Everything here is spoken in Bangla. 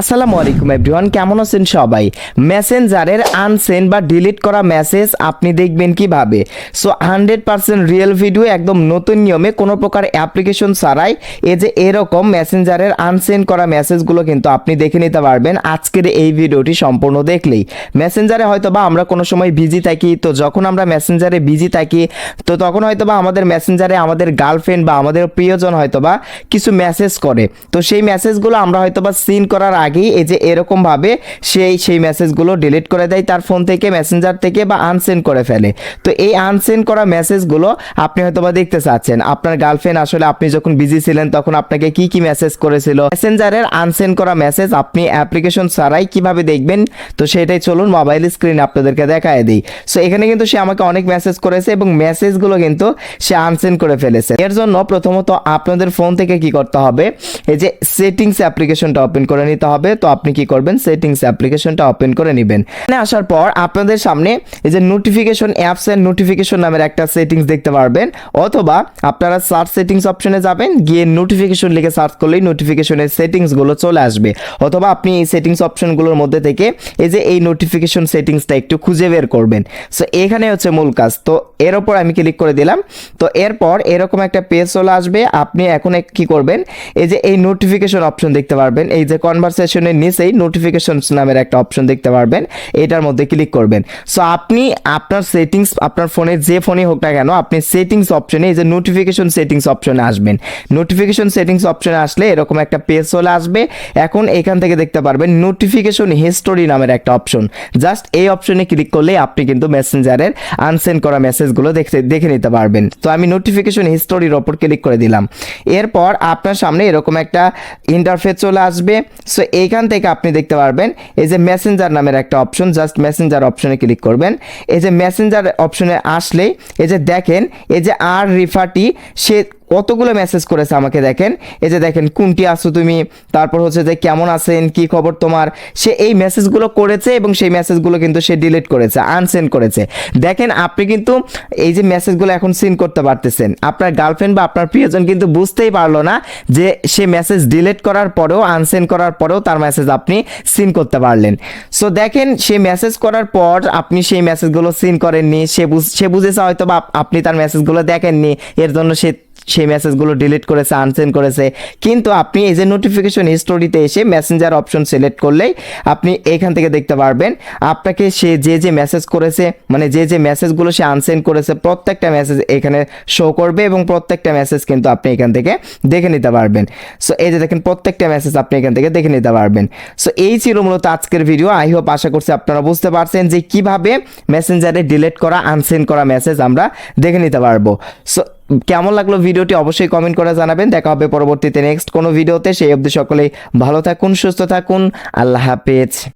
আসসালামু আলাইকুম এভরিওয়ান, কেমন আছেন সবাই? মেসেঞ্জারের আনসেন্ড বা ডিলিট করা মেসেজ আপনি দেখবেন কিভাবে? সো 100% রিয়েল ভিডিও, একদম নতুন নিয়মে, কোনো প্রকার অ্যাপ্লিকেশন ছাড়াই এই যে এরকম মেসেঞ্জারের আনসেন্ড করা মেসেজগুলো কিন্তু আপনি দেখে নিতে পারবেন আজকের এই ভিডিওটি সম্পূর্ণ দেখলেই। মেসেঞ্জারে হয়তো বা আমরা কোনো সময় বিজি থাকি, তো যখন আমরা মেসেঞ্জারে বিজি থাকি তো তখন হয়তো বা আমাদের মেসেঞ্জারে আমাদের গার্লফ্রেন্ড বা আমাদের প্রিয়জন হয়তো বা কিছু মেসেজ করে, তো সেই মেসেজগুলো আমরা হয়তো বা সিন করার আগেই এই যে এরকম ভাবে সেই মেসেজগুলো ডিলিট করে দেয় তার ফোন থেকে, মেসেঞ্জার থেকে, বা আনসেন্ড করে ফেলে। তো এই আনসেন্ড করা মেসেজগুলো আপনি হয়তো বা দেখতে চাচ্ছেন আপনার গার্লফ্রেন্ড আসলে আপনি যখন বিজি ছিলেন তখন আপনাকে কি কি মেসেজ করেছিল। মেসেঞ্জারের আনসেন্ড করা মেসেজ আপনি অ্যাপ্লিকেশন ছাড়াই কিভাবে দেখবেন, তো সেটাই চলুন মোবাইল স্ক্রিনে আপনাদেরকে দেখায় দিই। সো এখানে কিন্তু সে আমাকে অনেক মেসেজ করেছে এবং মেসেজগুলো কিন্তু সে আনসেন্ড করে ফেলেছে। এর জন্য প্রথমত আপনাদের ফোন থেকে কি করতে হবে, এই যে সেটিংস অ্যাপ্লিকেশনটা ওপেন করে নিতে হবে। তো আপনি কি করবেন, সেটিংস অ্যাপ্লিকেশনটা ওপেন করে নেবেন। এখানে আসার পর আপনাদের সামনে এই যে নোটিফিকেশন, অ্যাপস এন্ড নোটিফিকেশন নামের একটা সেটিংস দেখতে পারবেন, অথবা আপনারা সার্চ সেটিংস অপশনে যাবেন, গিয়ে নোটিফিকেশন লিখে সার্চ করলেই নোটিফিকেশনের সেটিংসগুলো চলে আসবে, অথবা আপনি এই সেটিংস অপশনগুলোর মধ্যে থেকে এই যে এই নোটিফিকেশন সেটিংসটা একটু খুঁজে বের করবেন। সো এখানে হচ্ছে মূল কাজ। তো এর উপর আমি ক্লিক করে দিলাম। তো এরপর এরকম একটা পেজ চলে আসবে। আপনি এখন কি করবেন, এই যে এই নোটিফিকেশন অপশন দেখতে পারবেন, এই যে কনভারসেশনের নিচেই নোটিফিকেশনস নামের একটা অপশন দেখতে পারবেন, এটার মধ্যে ক্লিক করবেন। সো আপনি আপনার সেটিংস, আপনার ফোনে যে ফোনই হোক না কেন, আপনি সেটিংস অপশনে এই যে নোটিফিকেশন সেটিংস অপশনে আসবেন। নোটিফিকেশন সেটিংস অপশনে আসলে এরকম একটা পেজ চলে আসবে। এখন এখান থেকে দেখতে পারবেন নোটিফিকেশন হিস্টোরি নামের একটা অপশন। জাস্ট এই অপশনে ক্লিক করলে আপনি কিন্তু মেসেঞ্জারের আনসেন্ড করা মেসেজগুলো দেখে নিতে পারবেন। তো আমি নোটিফিকেশন হিস্টোরির ওপর ক্লিক করে দিলাম। এরপর আপনার সামনে এরকম একটা ইন্টারফেস চলে আসবে। সো এইখান থেকে আপনি দেখতে পারবেন এই যে মেসেঞ্জার নামের একটা অপশন, জাস্ট মেসেঞ্জার অপশনে ক্লিক করবেন। এই যে মেসেঞ্জার অপশনে আসলেই এই যে দেখেন এই যে আর রিফাটি, সে কতগুলো মেসেজ করেছে আমাকে, দেখেন এই যে দেখেন কোনটি আছো তুমি, তারপর হচ্ছে যে কেমন আছেন, কি খবর তোমার, সে এই মেসেজগুলো করেছে এবং সেই মেসেজগুলো কিন্তু সে ডিলিট করেছে, আনসেন্ড করেছে। দেখেন আপনি কিন্তু এই যে মেসেজগুলো এখন সিন করতে পারতেছেন, আপনার গার্লফ্রেন্ড বা আপনার প্রিয়জন কিন্তু বুঝতেই পারলো না যে সে মেসেজ ডিলিট করার পরেও, আনসেন্ড করার পরেও তার মেসেজ আপনি সিন করতে পারলেন। সো দেখেন সে মেসেজ করার পর আপনি সেই মেসেজগুলো সিন করেননি, সে বুঝেছে হয়তো বা আপনি তার মেসেজগুলো দেখেননি, এর জন্য সেই মেসেজগুলো ডিলিট করেছে, আনসেন্ড করেছে। কিন্তু আপনি এই যে নোটিফিকেশন হিস্টোরিতে এসে মেসেঞ্জার অপশন সিলেক্ট করলেই আপনি এখান থেকে দেখতে পারবেন আপনাকে সে যে মেসেজ করেছে, মানে যে মেসেজগুলো সে আনসেন্ড করেছে, প্রত্যেকটা মেসেজ এখানে শো করবে এবং প্রত্যেকটা মেসেজ কিন্তু আপনি এখান থেকে দেখে নিতে পারবেন। সো এই যে দেখেন প্রত্যেকটা মেসেজ আপনি এখান থেকে দেখে নিতে পারবেন। সো এই ছিল মূলত আজকের ভিডিও। আই হোপ, আশা করছি আপনারা বুঝতে পারছেন যে কিভাবে মেসেঞ্জারে ডিলিট করা, আনসেন্ড করা মেসেজ আমরা দেখে নিতে পারবো। সো কেমন লাগলো ভিডিওটি অবশ্যই কমেন্ট করে জানাবেন। দেখা হবে পরবর্তীতে নেক্সট কোনো ভিডিওতে। সেই অবধি সকলেই ভালো থাকুন, সুস্থ থাকুন। আল্লাহ হাফেজ।